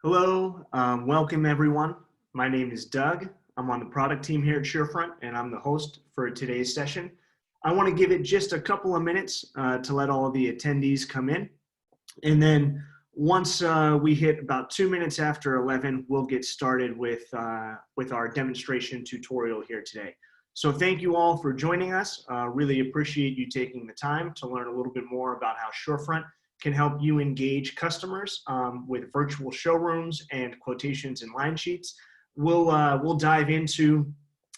Hello, welcome everyone. My name is Doug. I'm on the product team here at Surefront, and I'm the host for today's session. I want to give it just a couple of minutes to let all of the attendees come in. And then once we hit about 2 minutes after 11, we'll get started with our demonstration tutorial here today. So thank you all for joining us. Really appreciate you taking the time to learn a little bit more about how Surefront can help you engage customers with virtual showrooms and quotations and line sheets. We'll dive into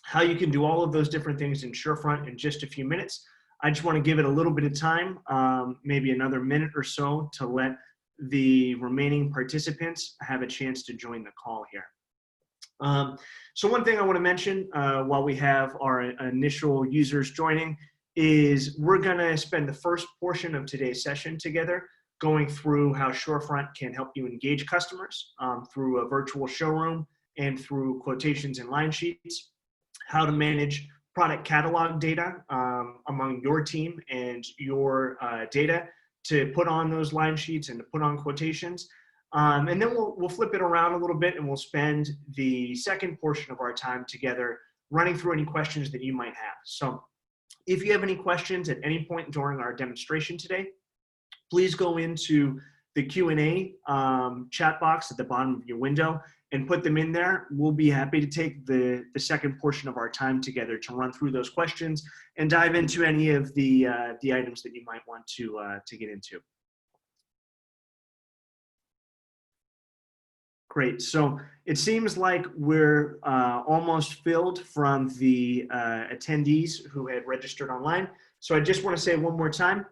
how you can do all of those different things in Surefront in just a few minutes. I just want to give it a little bit of time, maybe another minute or so, to let the remaining participants have a chance to join the call here. So one thing I want to mention while we have our initial users joining is we're going to spend the first portion of today's session together going through how Surefront can help you engage customers through a virtual showroom and through quotations and line sheets, how to manage product catalog data among your team and your data to put on those line sheets and to put on quotations. And then we'll flip it around a little bit and we'll spend the second portion of our time together running through any questions that you might have. So if you have any questions at any point during our demonstration today, please go into the Q&A chat box at the bottom of your window and put them in there. We'll be happy to take the second portion of our time together to run through those questions and dive into any of the items that you might want to get into. Great, so it seems like we're almost filled from the attendees who had registered online. So I just want to say one more time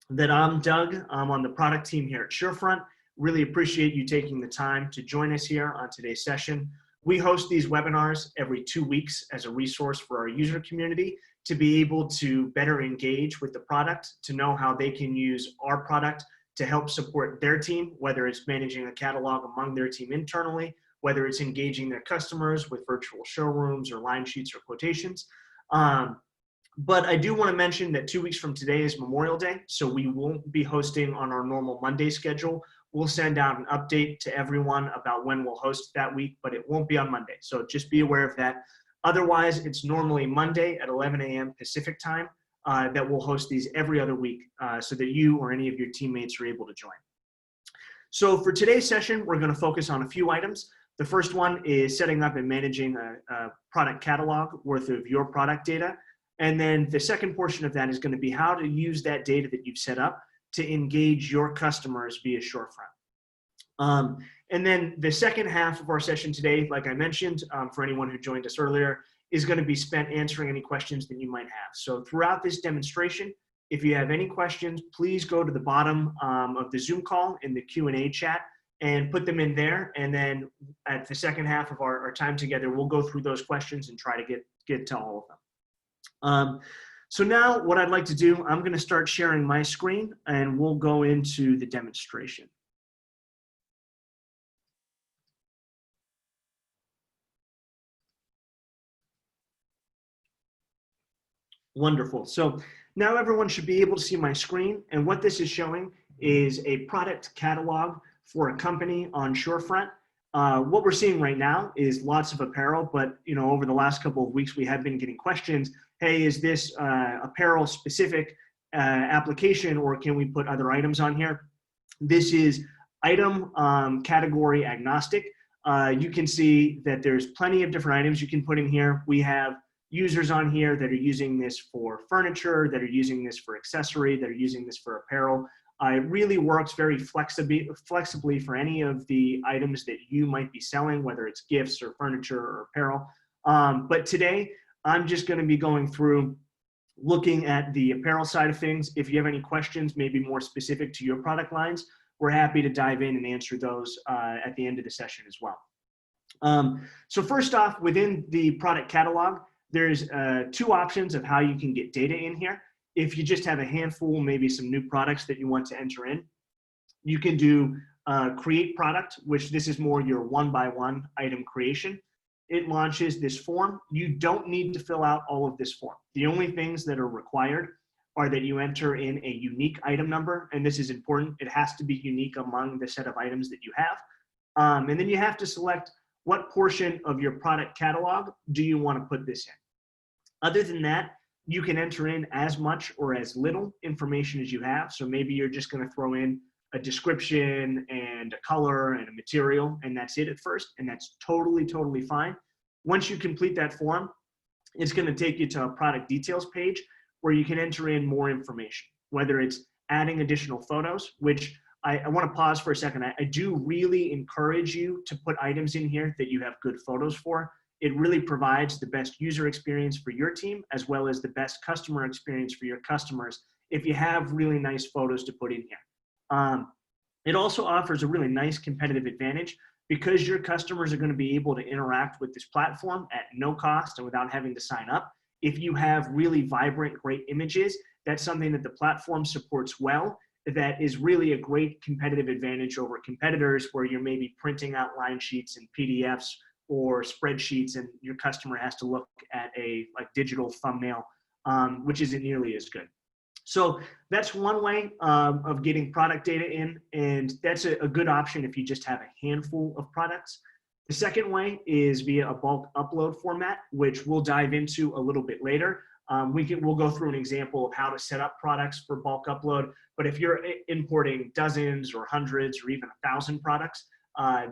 that I'm Doug. I'm on the product team here at Surefront. Really appreciate you taking the time to join us here on today's session. We host these webinars every 2 weeks as a resource for our user community to be able to better engage with the product, to know how they can use our product to help support their team, whether it's managing a catalog among their team internally, whether it's engaging their customers with virtual showrooms or line sheets or quotations. But I do want to mention that 2 weeks from today is Memorial Day, so we won't be hosting on our normal Monday schedule. We'll send out an update to everyone about when we'll host that week, but it won't be on Monday. So just be aware of that. Otherwise, it's normally Monday at 11 a.m. Pacific time that we'll host these every other week so that you or any of your teammates are able to join. So for today's session, we're going to focus on a few items. The first one is setting up and managing a product catalog worth of your product data. And then the second portion of that is going to be how to use that data that you've set up to engage your customers via Surefront. And then the second half of our session today, like I mentioned, for anyone who joined us earlier, is going to be spent answering any questions that you might have. So throughout this demonstration, if you have any questions, please go to the bottom of the Zoom call in the Q&A chat and put them in there. And then at the second half of our time together, we'll go through those questions and try to get to all of them. So now what I'd like to do, I'm going to start sharing my screen and we'll go into the demonstration. Wonderful. So now everyone should be able to see my screen. And what this is showing is a product catalog for a company on Surefront. What we're seeing right now is lots of apparel, but over the last couple of weeks, we have been getting questions. Hey, is this apparel specific application or can we put other items on here? This is item category agnostic. You can see that there's plenty of different items you can put in here. We have users on here that are using this for furniture, that are using this for accessory, that are using this for apparel. It really works very flexibly for any of the items that you might be selling, whether it's gifts or furniture or apparel. But today, I'm just going to be going through looking at the apparel side of things. If you have any questions, maybe more specific to your product lines, we're happy to dive in and answer those at the end of the session as well. So first off, within the product catalog, there's 2 options of how you can get data in here. If you just have a handful, maybe some new products that you want to enter in, you can do create product, which this is more your one-by-one item creation. It launches this form. You don't need to fill out all of this form. The only things that are required are that you enter in a unique item number, and this is important. It has to be unique among the set of items that you have. And then you have to select what portion of your product catalog do you want to put this in. Other than that, you can enter in as much or as little information as you have. So maybe you're just going to throw in a description and a color and a material, and that's it at first, and that's totally fine. Once you complete that form, it's going to take you to a product details page where you can enter in more information, whether it's adding additional photos, which I want to pause for a second. I do really encourage you to put items in here that you have good photos for. It really provides the best user experience for your team, as well as the best customer experience for your customers if you have really nice photos to put in here. It also offers a really nice competitive advantage because your customers are going to be able to interact with this platform at no cost and without having to sign up. If you have really vibrant, great images, that's something that the platform supports well. That is really a great competitive advantage over competitors where you're maybe printing out line sheets and PDFs or spreadsheets and your customer has to look at a digital thumbnail, which isn't nearly as good. So that's one way of getting product data in, and that's a good option if you just have a handful of products. The second way is via a bulk upload format, which we'll dive into a little bit later. We'll go through an example of how to set up products for bulk upload, but if you're importing dozens or hundreds or even 1,000 products,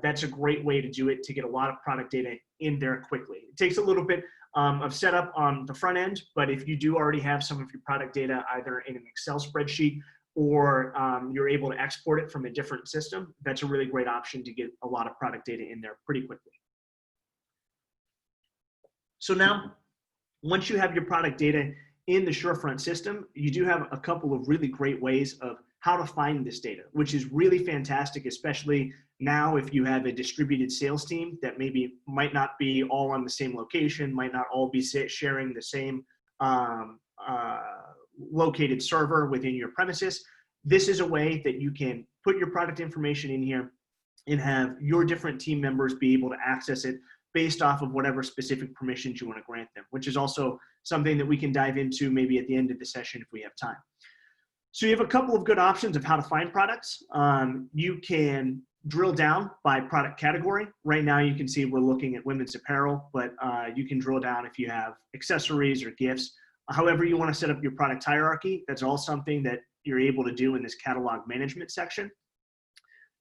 that's a great way to do it to get a lot of product data in there quickly. It takes a little bit of setup on the front end, but if you do already have some of your product data either in an Excel spreadsheet or you're able to export it from a different system, that's a really great option to get a lot of product data in there pretty quickly. So now, once you have your product data in the Surefront system, you do have a couple of really great ways of how to find this data, which is really fantastic, especially now if you have a distributed sales team that maybe might not be all on the same location, might not all be sharing the same located server within your premises. This is a way that you can put your product information in here and have your different team members be able to access it based off of whatever specific permissions you want to grant them, which is also something that we can dive into maybe at the end of the session if we have time. So you have a couple of good options of how to find products. You can drill down by product category. Right now you can see we're looking at women's apparel, but you can drill down if you have accessories or gifts. However you want to set up your product hierarchy, that's all something that you're able to do in this catalog management section.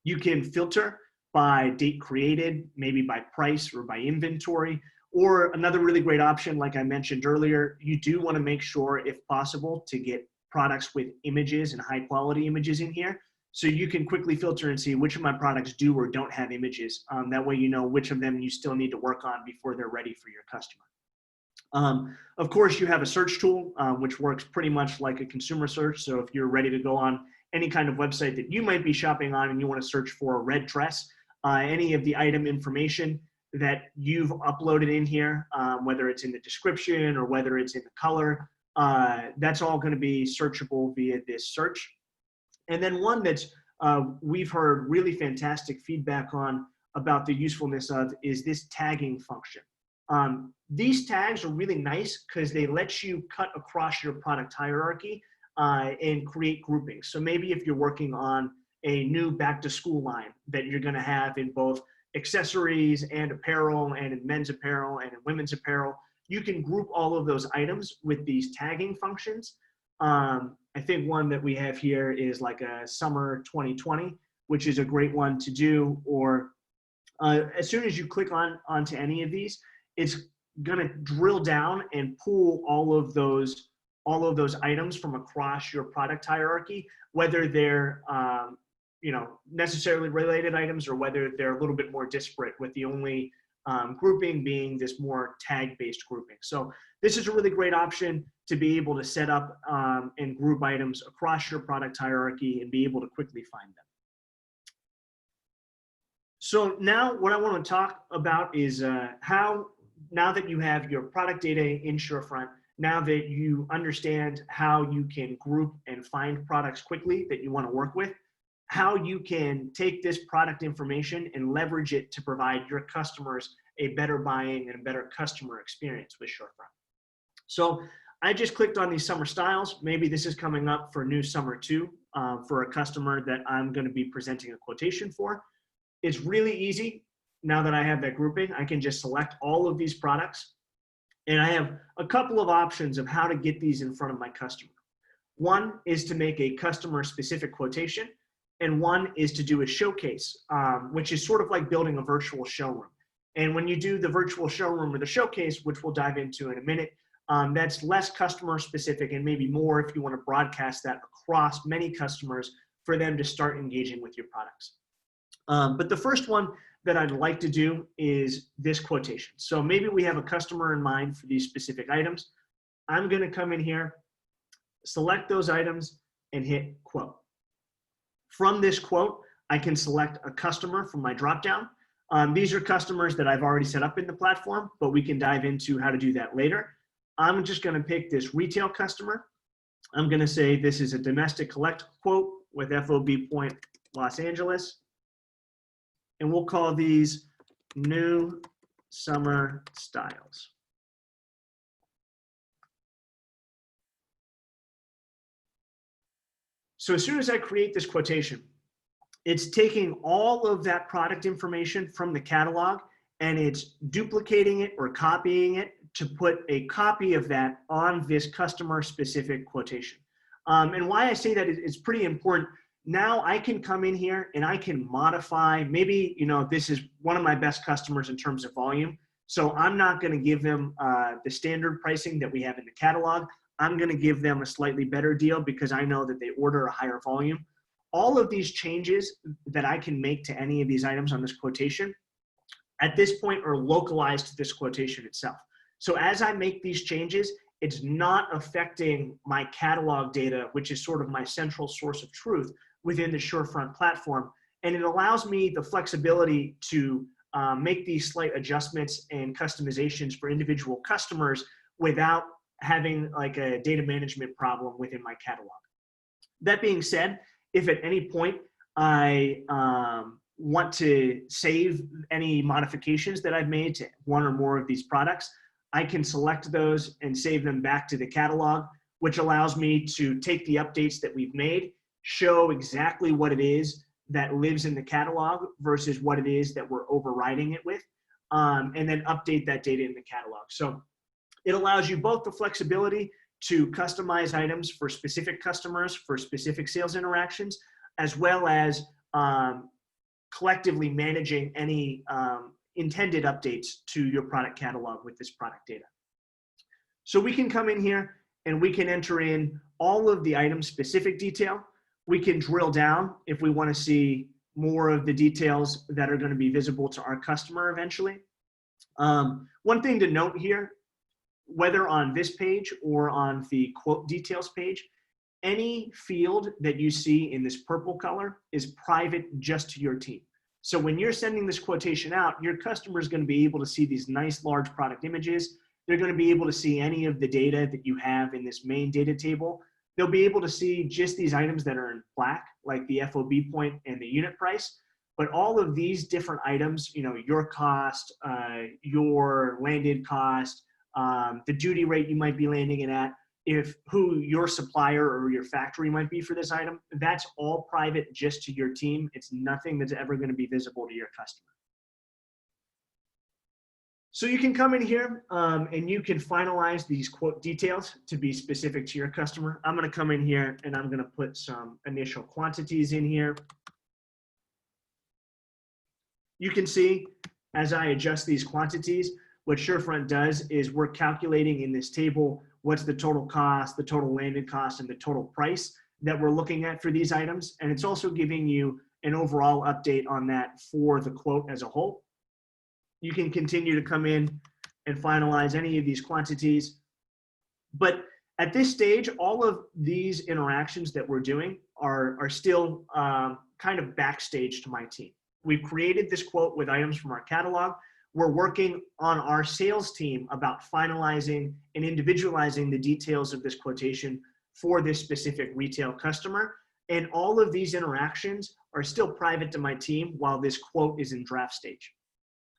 You can filter by date created, maybe by price or by inventory, or another really great option, like I mentioned earlier, you do want to make sure, if possible, to get products with images and high quality images in here. So you can quickly filter and see which of my products do or don't have images. That way you know which of them you still need to work on before they're ready for your customer. Of course, you have a search tool, which works pretty much like a consumer search. So if you're ready to go on any kind of website that you might be shopping on and you want to search for a red dress, any of the item information that you've uploaded in here, whether it's in the description or whether it's in the color, that's all going to be searchable via this search. And then one that's we've heard really fantastic feedback on about the usefulness of is this tagging function. These tags are really nice because they let you cut across your product hierarchy and create groupings. So maybe if you're working on a new back to school line that you're going to have in both accessories and apparel and in men's apparel and in women's apparel, you can group all of those items with these tagging functions. I think one that we have here is like a summer 2020, which is a great one to do. Or as soon as you click onto any of these, it's going to drill down and pull all of those items from across your product hierarchy, whether they're necessarily related items or whether they're a little bit more disparate, with the only grouping being this more tag-based grouping. So this is a really great option to be able to set up and group items across your product hierarchy and be able to quickly find them. So now what I want to talk about is how, now that you have your product data in Surefront, now that you understand how you can group and find products quickly that you want to work with, how you can take this product information and leverage it to provide your customers a better buying and a better customer experience with Surefront. So I just clicked on these summer styles. Maybe this is coming up for new summer 2 for a customer that I'm going to be presenting a quotation for. It's really easy. Now that I have that grouping, I can just select all of these products, and I have a couple of options of how to get these in front of my customer. One is to make a customer specific quotation, and one is to do a showcase, which is sort of like building a virtual showroom. And when you do the virtual showroom or the showcase, which we'll dive into in a minute, that's less customer specific and maybe more if you want to broadcast that across many customers for them to start engaging with your products. But the first one that I'd like to do is this quotation. So maybe we have a customer in mind for these specific items. I'm going to come in here, select those items, and hit quote. From this quote, I can select a customer from my dropdown. These are customers that I've already set up in the platform, but we can dive into how to do that later. I'm just going to pick this retail customer. I'm going to say this is a domestic collect quote with FOB point Los Angeles. And we'll call these new summer styles. So as soon as I create this quotation, it's taking all of that product information from the catalog and it's duplicating it or copying it to put a copy of that on this customer specific quotation. And why I say that is pretty important. Now I can come in here and I can modify, maybe, this is one of my best customers in terms of volume. So I'm not going to give them the standard pricing that we have in the catalog. I'm going to give them a slightly better deal because I know that they order a higher volume. All of these changes that I can make to any of these items on this quotation at this point are localized to this quotation itself. So as I make these changes, it's not affecting my catalog data, which is sort of my central source of truth within the Surefront platform. And it allows me the flexibility to make these slight adjustments and customizations for individual customers without having like a data management problem within my catalog. That being said, if at any point I want to save any modifications that I've made to one or more of these products, I can select those and save them back to the catalog, which allows me to take the updates that we've made, show exactly what it is that lives in the catalog versus what it is that we're overriding it with, and then update that data in the catalog. So it allows you both the flexibility to customize items for specific customers, for specific sales interactions, as well as collectively managing any intended updates to your product catalog with this product data. So we can come in here and we can enter in all of the item specific detail. We can drill down if we want to see more of the details that are going to be visible to our customer eventually. One thing to note here, whether on this page or on the quote details page, any field that you see in this purple color is private just to your team. So when you're sending this quotation out, your customer is going to be able to see these nice large product images. They're going to be able to see any of the data that you have in this main data table. They'll be able to see just these items that are in black, like the FOB point and the unit price. But all of these different items, your cost, your landed cost, the duty rate you might be landing it at, who your supplier or your factory might be for this item, that's all private just to your team. It's nothing that's ever going to be visible to your customer. So you can come in here and you can finalize these quote details to be specific to your customer. I'm going to come in here and I'm going to put some initial quantities in here. You can see as I adjust these quantities, what Surefront does is we're calculating in this table what's the total cost, the total landed cost, and the total price that we're looking at for these items. And it's also giving you an overall update on that for the quote as a whole. You can continue to come in and finalize any of these quantities. But at this stage, all of these interactions that we're doing are still kind of backstage to my team. We've created this quote with items from our catalog. We're working on our sales team about finalizing and individualizing the details of this quotation for this specific retail customer. And all of these interactions are still private to my team while this quote is in draft stage.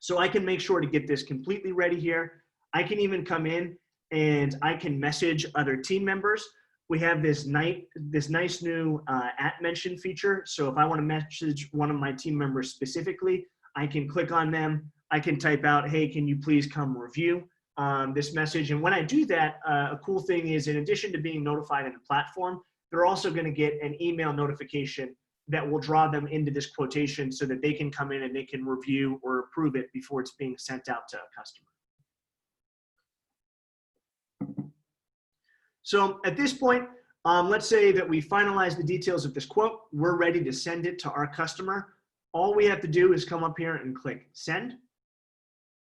So I can make sure to get this completely ready here. I can even come in and I can message other team members we have this nice new at mention feature. So if I want to message one of my team members specifically, I can click on them. I can type out, hey, can you please come review this message? And when I do that, a cool thing is, in addition to being notified in the platform, they're also going to get an email notification that will draw them into this quotation so that they can come in and they can review or approve it before it's being sent out to a customer. So at this point, let's say that we finalize the details of this quote. We're ready to send it to our customer. All we have to do is come up here and click send.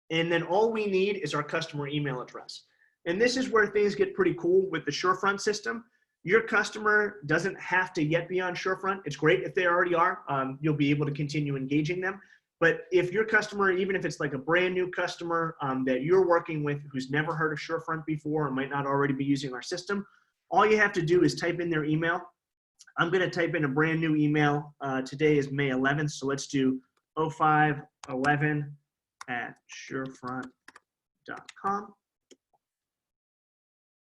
And then all we need is our customer email address. And this is where things get pretty cool with the Surefront system. Your customer doesn't have to yet be on Surefront. It's great if they already are. You'll be able to continue engaging them. But if your customer, even if it's like a brand new customer that you're working with who's never heard of Surefront before or might not already be using our system, all you have to do is type in their email. I'm going to type in a brand new email. Today is May 11th, so let's do 0511@surefront.com.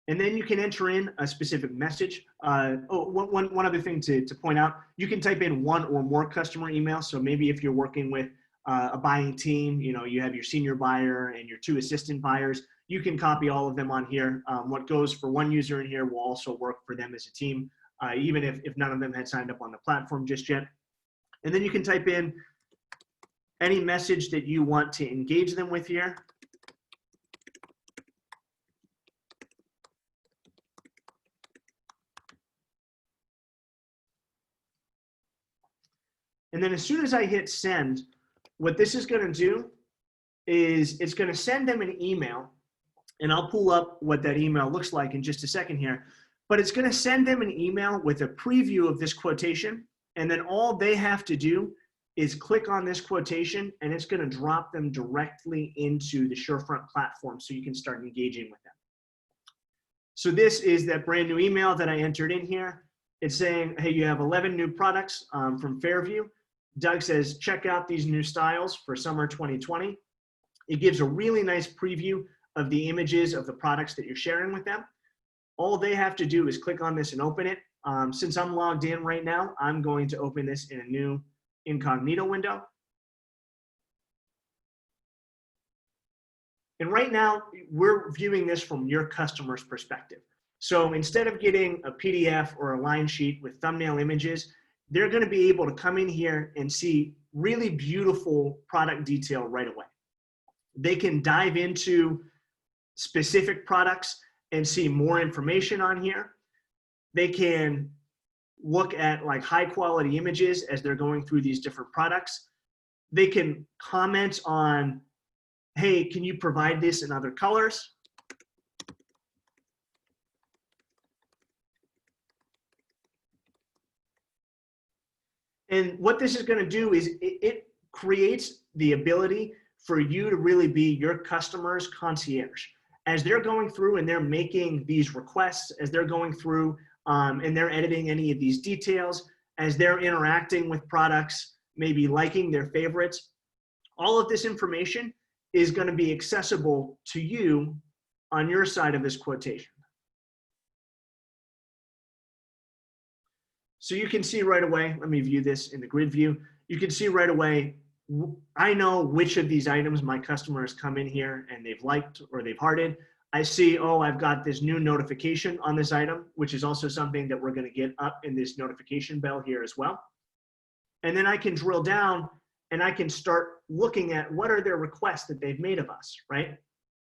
And then you can enter in a specific message. One other thing to point out, you can type in one or more customer emails. So maybe if you're working with a buying team, you have your senior buyer and your 2 assistant buyers, you can copy all of them on here. What goes for one user in here will also work for them as a team, even if none of them had signed up on the platform just yet. And then you can type in any message that you want to engage them with here. And then as soon as I hit send, what this is going to do is it's going to send them an email, and I'll pull up what that email looks like in just a second here, but it's going to send them an email with a preview of this quotation, and then all they have to do is click on this quotation, and it's going to drop them directly into the Surefront platform so you can start engaging with them. So this is that brand new email that I entered in here. It's saying, hey, you have 11 new products from Fairview. Doug says, check out these new styles for summer 2020. It gives a really nice preview of the images of the products that you're sharing with them. All they have to do is click on this and open it. Since I'm logged in right now, I'm going to open this in a new incognito window. And right now, we're viewing this from your customer's perspective. So instead of getting a PDF or a line sheet with thumbnail images, they're going to be able to come in here and see really beautiful product detail right away. They can dive into specific products and see more information on here. They can look at like high quality images as they're going through these different products. They can comment on, hey, can you provide this in other colors? And what this is going to do is it creates the ability for you to really be your customer's concierge. As they're going through and they're making these requests, as they're going through and they're editing any of these details, as they're interacting with products, maybe liking their favorites, all of this information is going to be accessible to you on your side of this quotation. So you can see right away, let me view this in the grid view. You can see right away, I know which of these items my customers come in here and they've liked or they've hearted. I see, oh, I've got this new notification on this item, which is also something that we're going to get up in this notification bell here as well. And then I can drill down and I can start looking at what are their requests that they've made of us, right?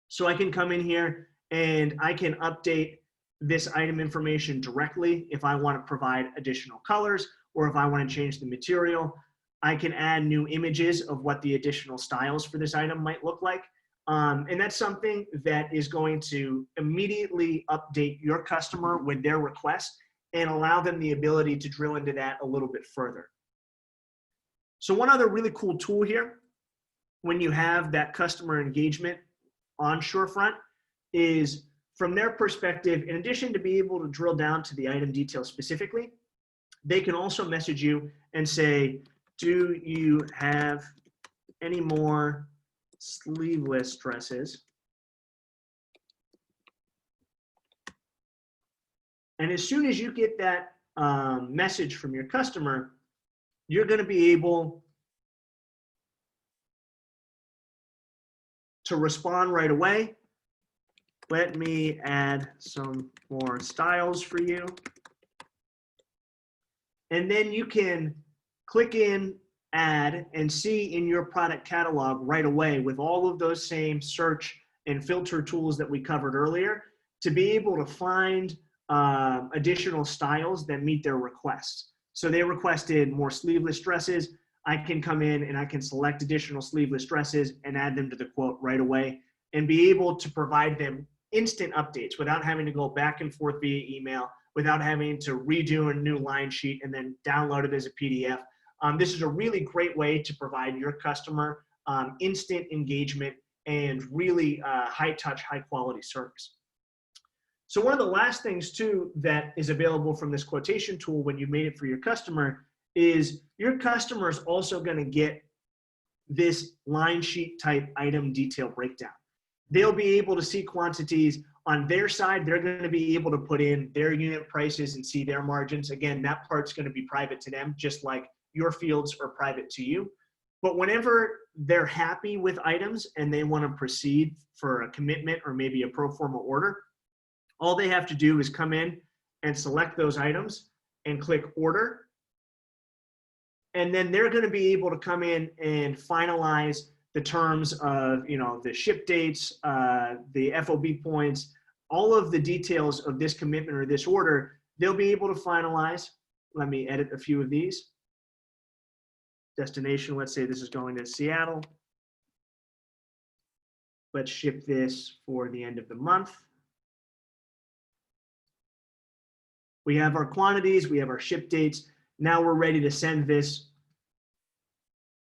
So I can come in here and I can update this item information directly if I want to provide additional colors or if I want to change the material. I can add new images of what the additional styles for this item might look like. And that's something that is going to immediately update your customer with their request and allow them the ability to drill into that a little bit further. So one other really cool tool here, when you have that customer engagement on Surefront, is from their perspective, in addition to be able to drill down to the item detail specifically, they can also message you and say, do you have any more sleeveless dresses? And as soon as you get that message from your customer, you're going to be able to respond right away. Let me add some more styles for you. And then you can click in, add, and see in your product catalog right away with all of those same search and filter tools that we covered earlier to be able to find additional styles that meet their requests. So they requested more sleeveless dresses. I can come in and I can select additional sleeveless dresses and add them to the quote right away and be able to provide them instant updates without having to go back and forth via email, without having to redo a new line sheet and then download it as a PDF. This is a really great way to provide your customer instant engagement and really high touch, high quality service. So one of the last things too that is available from this quotation tool when you made it for your customer is your customer is also going to get this line sheet type item detail breakdown. They'll be able to see quantities on their side. They're going to be able to put in their unit prices and see their margins. Again, that part's going to be private to them, just like your fields are private to you. But whenever they're happy with items and they want to proceed for a commitment or maybe a pro forma order, all they have to do is come in and select those items and click order. And then they're going to be able to come in and finalize the terms of, the ship dates, the FOB points, all of the details of this commitment or this order, they'll be able to finalize. Let me edit a few of these. Destination, let's say this is going to Seattle. Let's ship this for the end of the month. We have our quantities, we have our ship dates. Now we're ready to send this,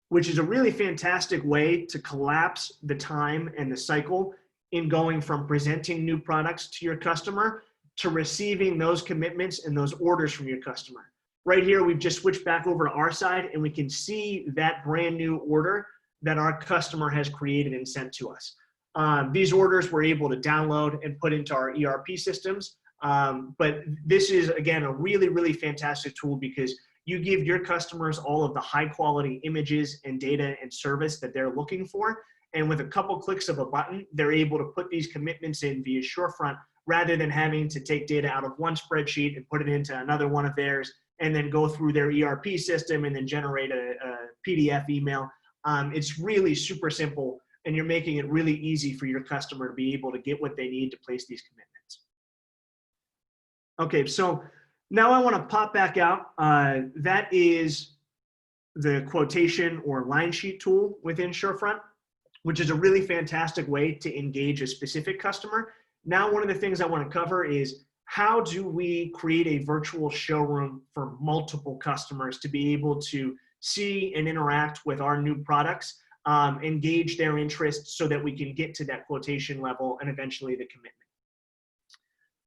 which is a really fantastic way to collapse the time and the cycle in going from presenting new products to your customer to receiving those commitments and those orders from your customer. Right here, we've just switched back over to our side and we can see that brand new order that our customer has created and sent to us. These orders we're able to download and put into our ERP systems. But this is, again, a really, really fantastic tool because you give your customers all of the high quality images and data and service that they're looking for. And with a couple clicks of a button, they're able to put these commitments in via Showromp rather than having to take data out of one spreadsheet and put it into another one of theirs and then go through their ERP system and then generate a PDF email. It's really super simple and you're making it really easy for your customer to be able to get what they need to place these commitments. Okay, so now I want to pop back out. That is the quotation or line sheet tool within Surefront, which is a really fantastic way to engage a specific customer. Now, one of the things I want to cover is how do we create a virtual showroom for multiple customers to be able to see and interact with our new products, engage their interest so that we can get to that quotation level and eventually the commitment.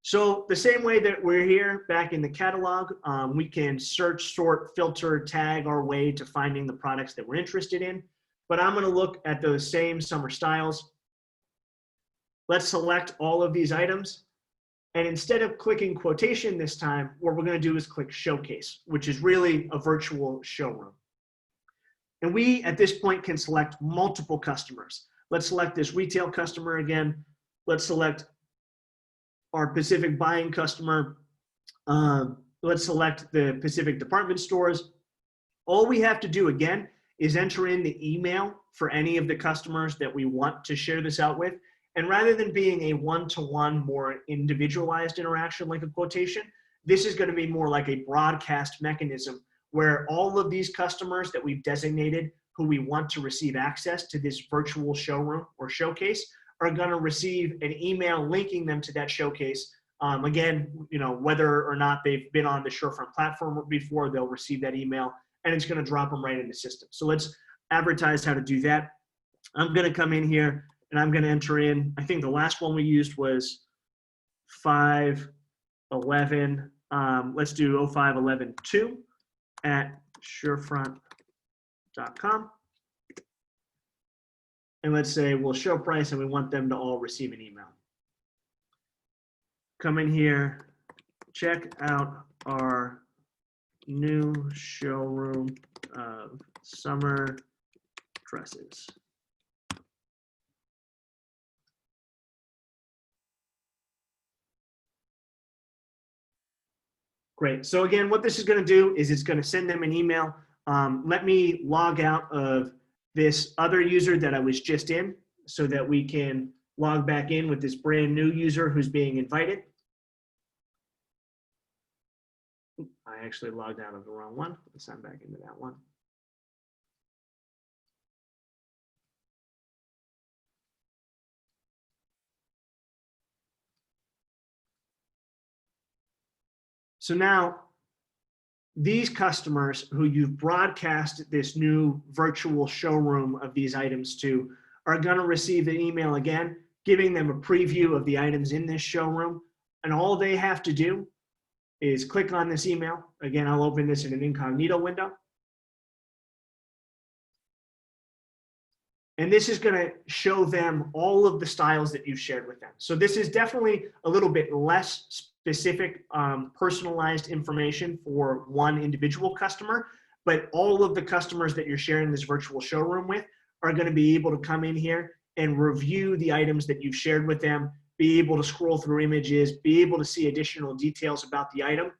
So the same way that we're here back in the catalog, we can search, sort, filter, tag our way to finding the products that we're interested in. But I'm going to look at those same summer styles. Let's select all of these items. And instead of clicking quotation this time, what we're going to do is click showcase, which is really a virtual showroom. And we, at this point, can select multiple customers. Let's select this retail customer again. Let's select our Pacific buying customer. Let's select the Pacific department stores. All we have to do again is enter in the email for any of the customers that we want to share this out with. And rather than being a one-to-one, more individualized interaction like a quotation, this is going to be more like a broadcast mechanism where all of these customers that we've designated who we want to receive access to this virtual showroom or showcase are going to receive an email linking them to that showcase. Again, whether or not they've been on the Surefront platform before, they'll receive that email and it's going to drop them right in the system. So let's advertise how to do that. I'm going to come in here and I'm going to enter in, I think the last one we used was 511. Let's do 0511-2 at surefront.com. And let's say we'll show price and we want them to all receive an email. Come in here, check out our new showroom of summer dresses. Great. So again, what this is going to do is it's going to send them an email. Let me log out of this other user that I was just in so that we can log back in with this brand new user who's being invited. I actually logged out of the wrong one. Let's sign back into that one. So now these customers who you've broadcast this new virtual showroom of these items to are going to receive an email again, giving them a preview of the items in this showroom. And all they have to do is click on this email. Again, I'll open this in an incognito window. And this is going to show them all of the styles that you've shared with them. So this is definitely a little bit less specific, personalized information for one individual customer, but all of the customers that you're sharing this virtual showroom with are going to be able to come in here and review the items that you've shared with them, be able to scroll through images, be able to see additional details about the item.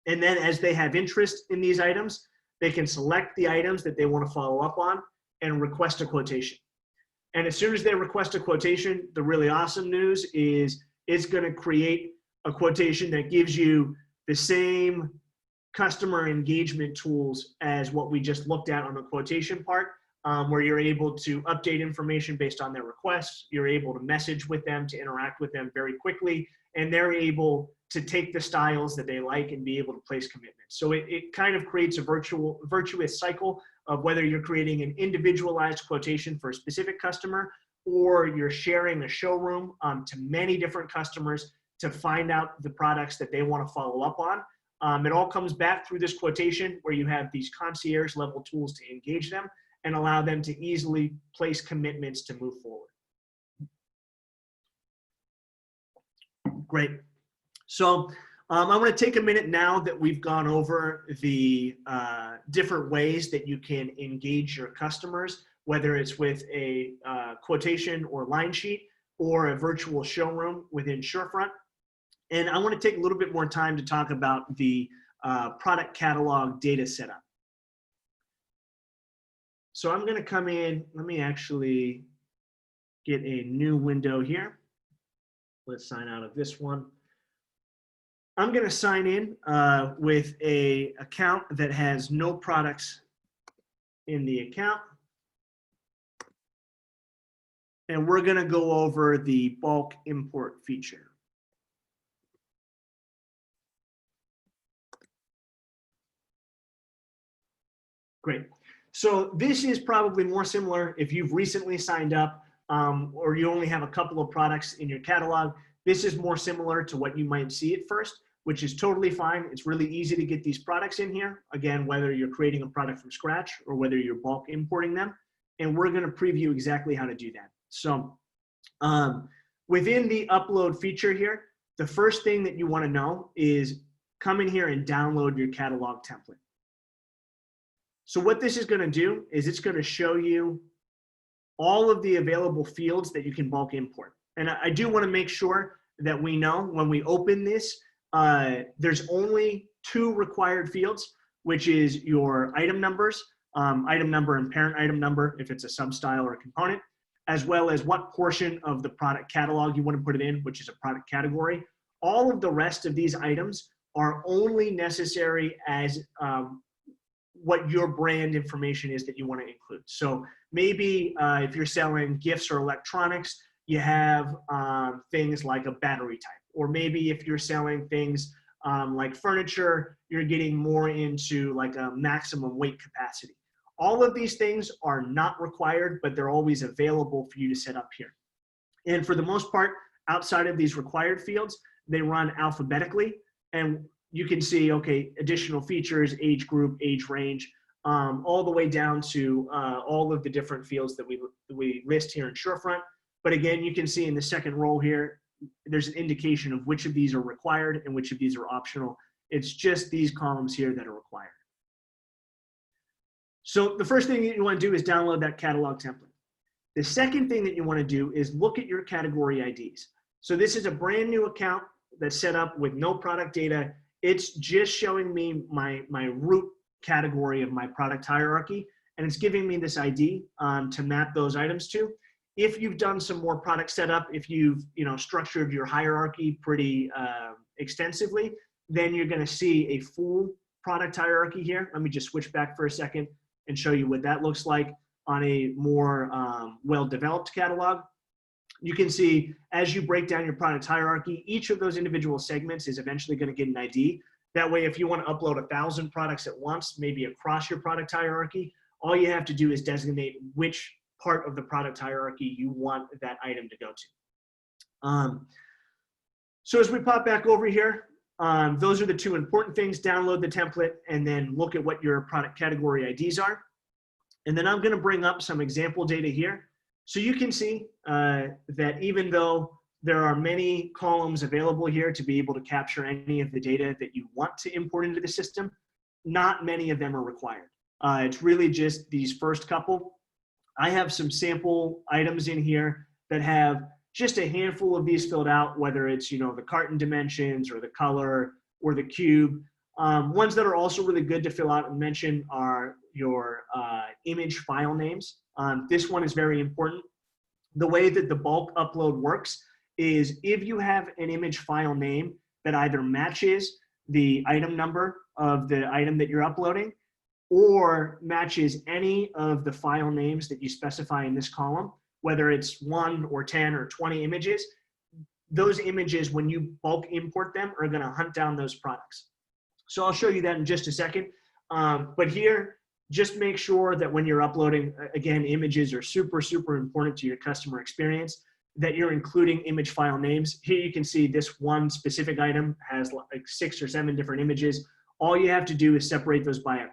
And then as they have interest in these items, they can select the items that they want to follow up on and request a quotation. And as soon as they request a quotation, the really awesome news is it's going to create a quotation that gives you the same customer engagement tools as what we just looked at on the quotation part, where you're able to update information based on their requests. You're able to message with them, to interact with them very quickly, and they're able to take the styles that they like and be able to place commitments. So it kind of creates a virtuous cycle of whether you're creating an individualized quotation for a specific customer or you're sharing a showroom to many different customers to find out the products that they want to follow up on. It all comes back through this quotation where you have these concierge level tools to engage them and allow them to easily place commitments to move forward. Great. So I'm going to take a minute now that we've gone over the different ways that you can engage your customers, whether it's with a quotation or line sheet or a virtual showroom within Surefront. And I want to take a little bit more time to talk about the product catalog data setup. So I'm going to come in. Let me actually get a new window here. Let's sign out of this one. I'm going to sign in with an account that has no products in the account. And we're going to go over the bulk import feature. Great. So this is probably more similar if you've recently signed up or you only have a couple of products in your catalog. This is more similar to what you might see at first, which is totally fine. It's really easy to get these products in here. Again, whether you're creating a product from scratch or whether you're bulk importing them. And we're going to preview exactly how to do that. So within the upload feature here, the first thing that you want to know is come in here and download your catalog template. So what this is going to do is it's going to show you all of the available fields that you can bulk import. And I do want to make sure that we know when we open this, there's only two required fields, which is your item numbers, item number and parent item number, if it's a sub-style or a component, as well as what portion of the product catalog you want to put it in, which is a product category. All of the rest of these items are only necessary as what your brand information is that you want to include. So maybe if you're selling gifts or electronics, you have things like a battery type. Or maybe if you're selling things like furniture, you're getting more into like a maximum weight capacity. All of these things are not required, but they're always available for you to set up here. And for the most part, outside of these required fields, they run alphabetically. And you can see, okay, additional features, age group, age range, all the way down to all of the different fields that we list here in Surefront. But again, you can see in the second row here, there's an indication of which of these are required and which of these are optional. It's just these columns here that are required. So the first thing that you want to do is download that catalog template. The second thing that you want to do is look at your category IDs. So this is a brand new account that's set up with no product data. It's just showing me my root category of my product hierarchy, and it's giving me this ID to map those items to. If you've done some more product setup, if you've structured your hierarchy pretty extensively, then you're going to see a full product hierarchy here. Let me just switch back for a second and show you what that looks like on a more well-developed catalog. You can see as you break down your product hierarchy, each of those individual segments is eventually going to get an ID. That way, if you want to upload 1,000 products at once, maybe across your product hierarchy, all you have to do is designate which part of the product hierarchy you want that item to go to. So as we pop back over here, those are the two important things: download the template and then look at what your product category IDs are. And then I'm going to bring up some example data here. So you can see that even though there are many columns available here to be able to capture any of the data that you want to import into the system, not many of them are required. It's really just these first couple. I have some sample items in here that have just a handful of these filled out, whether it's the carton dimensions or the color or the cube. Ones that are also really good to fill out and mention are your image file names. This one is very important. The way that the bulk upload works is if you have an image file name that either matches the item number of the item that you're uploading or matches any of the file names that you specify in this column, whether it's 1 or 10 or 20 images, those images, when you bulk import them, are going to hunt down those products. So I'll show you that in just a second. But here, just make sure that when you're uploading, again, images are super, super important to your customer experience, that you're including image file names. Here you can see this one specific item has like 6 or 7 different images. All you have to do is separate those by a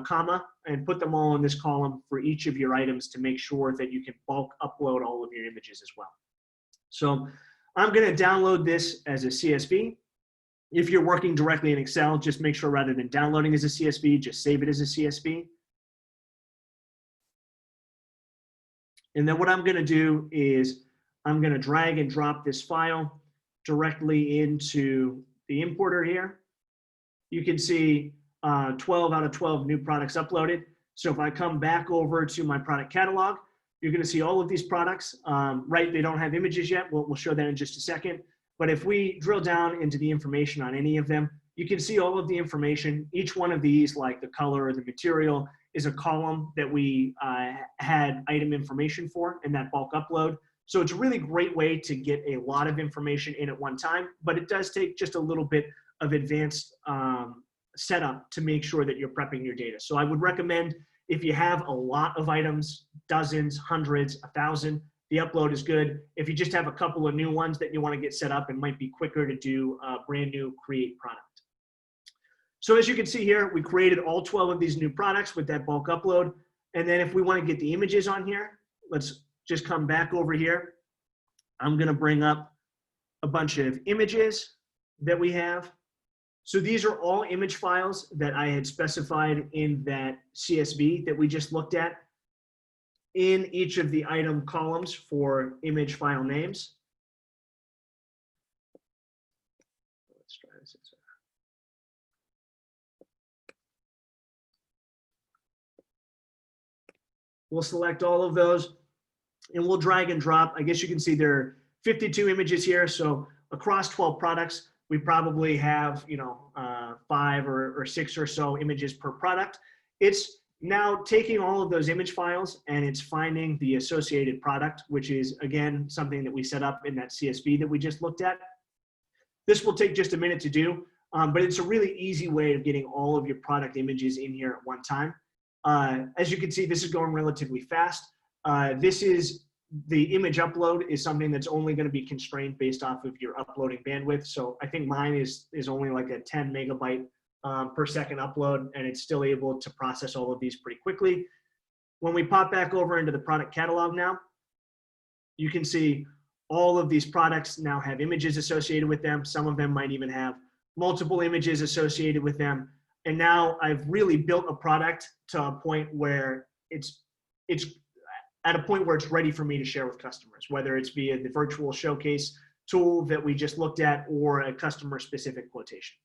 comma and put them all in this column for each of your items to make sure that you can bulk upload all of your images as well. So I'm going to download this as a CSV. If you're working directly in Excel, just make sure rather than downloading as a CSV, just save it as a CSV. And then what I'm going to do is I'm going to drag and drop this file directly into the importer here. You can see 12 out of 12 new products uploaded. So if I come back over to my product catalog, you're going to see all of these products. Right, they don't have images yet. We'll show that in just a second. But if we drill down into the information on any of them, you can see all of the information. Each one of these, like the color or the material, is a column that we had item information for in that bulk upload. So it's a really great way to get a lot of information in at one time, but it does take just a little bit of advanced setup to make sure that you're prepping your data. So I would recommend, if you have a lot of items, dozens, hundreds, 1,000, the upload is good. If you just have a couple of new ones that you want to get set up, it might be quicker to do a brand new create product. So as you can see here, we created all 12 of these new products with that bulk upload. And then if we want to get the images on here, let's just come back over here. I'm going to bring up a bunch of images that we have. So these are all image files that I had specified in that CSV that we just looked at in each of the item columns for image file names. Let's try this. We'll select all of those and we'll drag and drop. I guess you can see there are 52 images here. So across 12 products, we probably have 5 or 6 or so images per product. It's now taking all of those image files and it's finding the associated product, which is, again, something that we set up in that CSV that we just looked at. This will take just a minute to do, but it's a really easy way of getting all of your product images in here at one time. As you can see, this is going relatively fast. The image upload is something that's only going to be constrained based off of your uploading bandwidth. So I think mine is only like a 10 megabyte per second upload, and it's still able to process all of these pretty quickly. When we pop back over into the product catalog now, you can see all of these products now have images associated with them. Some of them might even have multiple images associated with them. And now I've really built a product to a point where it's at a point where it's ready for me to share with customers, whether it's via the virtual showcase tool that we just looked at or a customer specific quotation.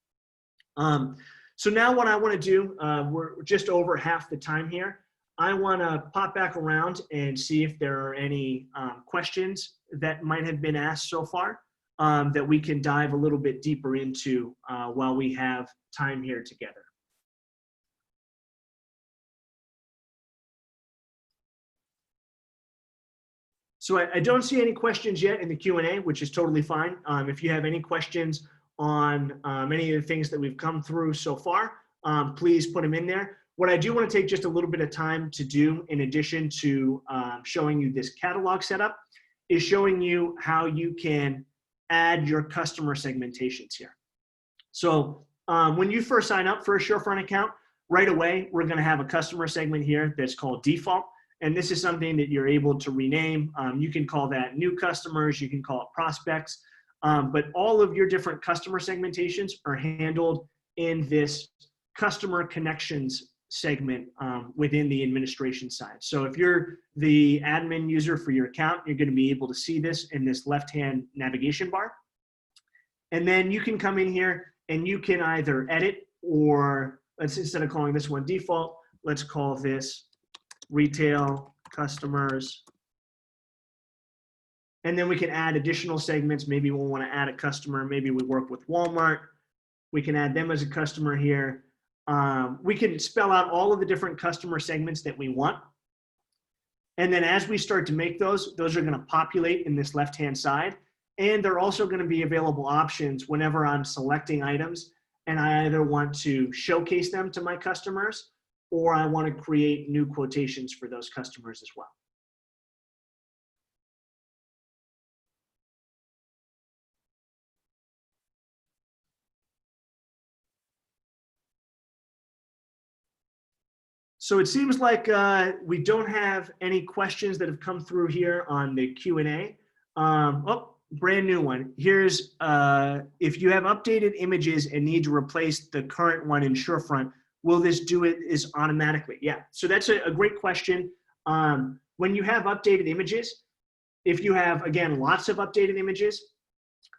So now what I want to do, we're just over half the time here. I want to pop back around and see if there are any questions that might have been asked so far that we can dive a little bit deeper into while we have time here together. So I don't see any questions yet in the Q&A, which is totally fine. If you have any questions on any of the things that we've come through so far, please put them in there. What I do want to take just a little bit of time to do, in addition to showing you this catalog setup, is showing you how you can add your customer segmentations here. So when you first sign up for a Showrooms account, right away, we're going to have a customer segment here that's called default. And this is something that you're able to rename. You can call that new customers, you can call it prospects, but all of your different customer segmentations are handled in this customer connections segment within the administration side. So if you're the admin user for your account, you're going to be able to see this in this left-hand navigation bar. And then you can come in here and you can either edit, or let's, instead of calling this one default, let's call this retail customers. And then we can add additional segments. Maybe we'll want to add a customer. Maybe we work with Walmart. We can add them as a customer here. We can spell out all of the different customer segments that we want. And then as we start to make those are going to populate in this left-hand side. And they're also going to be available options whenever I'm selecting items and I either want to showcase them to my customers or I want to create new quotations for those customers as well. So it seems like we don't have any questions that have come through here on the Q&A. Oh, brand new one. Here's, if you have updated images and need to replace the current one in Surefront, will this do it is automatically? Yeah, so that's a great question. When you have updated images, if you have, again, lots of updated images,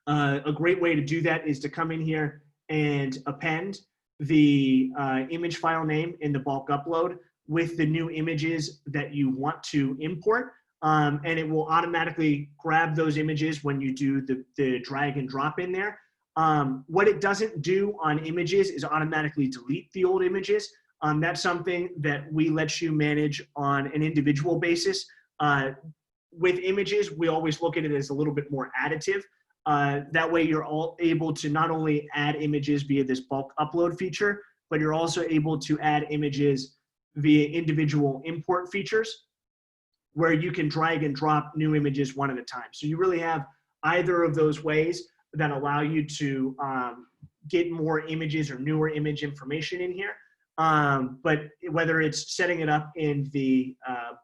a great way to do that is to come in here and append the image file name in the bulk upload with the new images that you want to import. And it will automatically grab those images when you do the drag and drop in there. What it doesn't do on images is automatically delete the old images. That's something that we let you manage on an individual basis. With images, we always look at it as a little bit more additive. That way you're all able to not only add images via this bulk upload feature, but you're also able to add images via individual import features where you can drag and drop new images one at a time. So you really have either of those ways that allow you to get more images or newer image information in here. But whether it's setting it up in the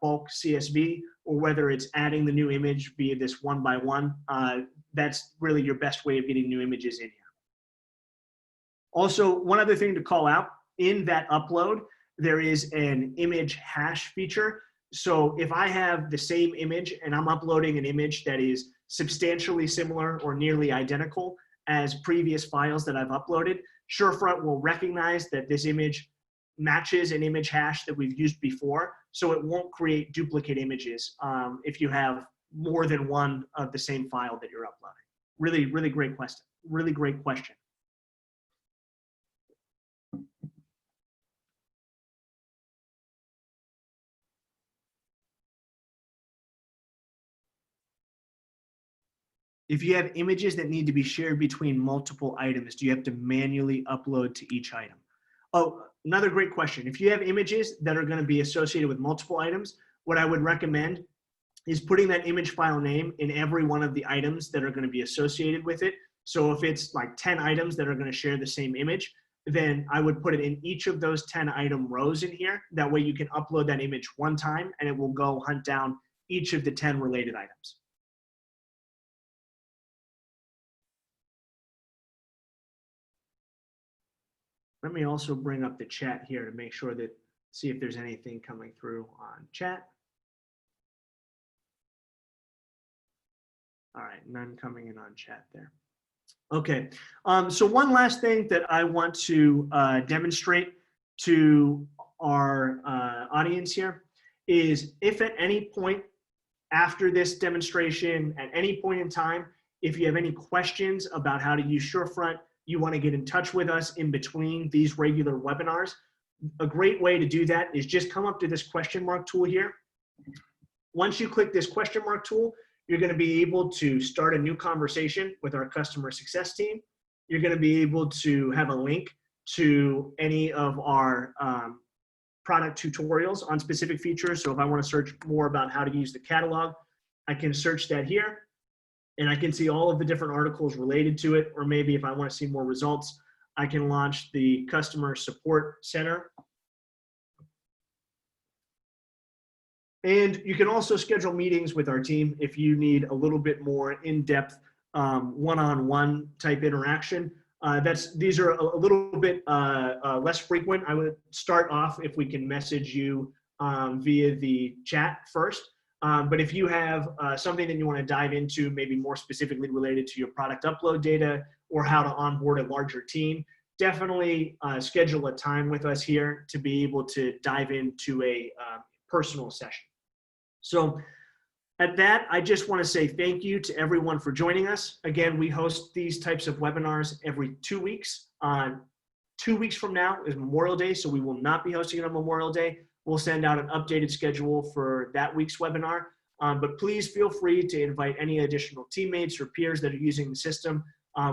bulk CSV or whether it's adding the new image via this one by one, that's really your best way of getting new images in here. Also, one other thing to call out, in that upload, there is an image hash feature. So if I have the same image and I'm uploading an image that is substantially similar or nearly identical as previous files that I've uploaded, Surefront will recognize that this image matches an image hash that we've used before, so it won't create duplicate images if you have more than one of the same file that you're uploading. Really, really great question. Really great question. If you have images that need to be shared between multiple items, do you have to manually upload to each item? Oh, another great question. If you have images that are going to be associated with multiple items, what I would recommend is putting that image file name in every one of the items that are going to be associated with it. So if it's like 10 items that are going to share the same image, then I would put it in each of those 10 item rows in here. That way you can upload that image one time and it will go hunt down each of the 10 related items. Let me also bring up the chat here to make sure that, see if there's anything coming through on chat. All right, none coming in on chat there. Okay, so one last thing that I want to demonstrate to our audience here is if at any point after this demonstration, at any point in time, if you have any questions about how to use Surefront, you want to get in touch with us in between these regular webinars, a great way to do that is just come up to this question mark tool here. Once you click this question mark tool, you're going to be able to start a new conversation with our customer success team. You're going to be able to have a link to any of our product tutorials on specific features. So if I want to search more about how to use the catalog, I can search that here and I can see all of the different articles related to it. Or maybe if I want to see more results, I can launch the customer support center. And you can also schedule meetings with our team if you need a little bit more in-depth one-on-one type interaction. These are a little bit less frequent. I would start off if we can message you via the chat first. But if you have something that you want to dive into, maybe more specifically related to your product upload data or how to onboard a larger team, definitely schedule a time with us here to be able to dive into a personal session. So at that, I just want to say thank you to everyone for joining us. Again, we host these types of webinars every 2 weeks. 2 weeks from now is Memorial Day, so we will not be hosting it on Memorial Day. We'll send out an updated schedule for that week's webinar. But please feel free to invite any additional teammates or peers that are using the system.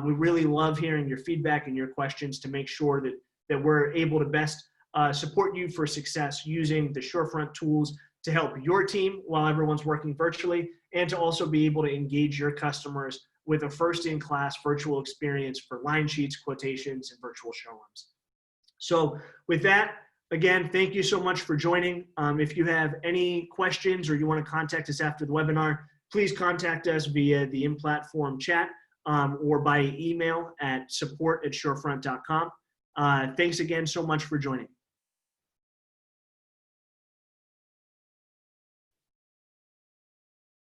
We really love hearing your feedback and your questions to make sure that we're able to best support you for success using the Surefront tools to help your team while everyone's working virtually, and to also be able to engage your customers with a first-in-class virtual experience for line sheets, quotations, and virtual showrooms. So with that, again, thank you so much for joining. If you have any questions or you want to contact us after the webinar, please contact us via the in-platform chat or by email at support@surefront.com. Thanks again so much for joining.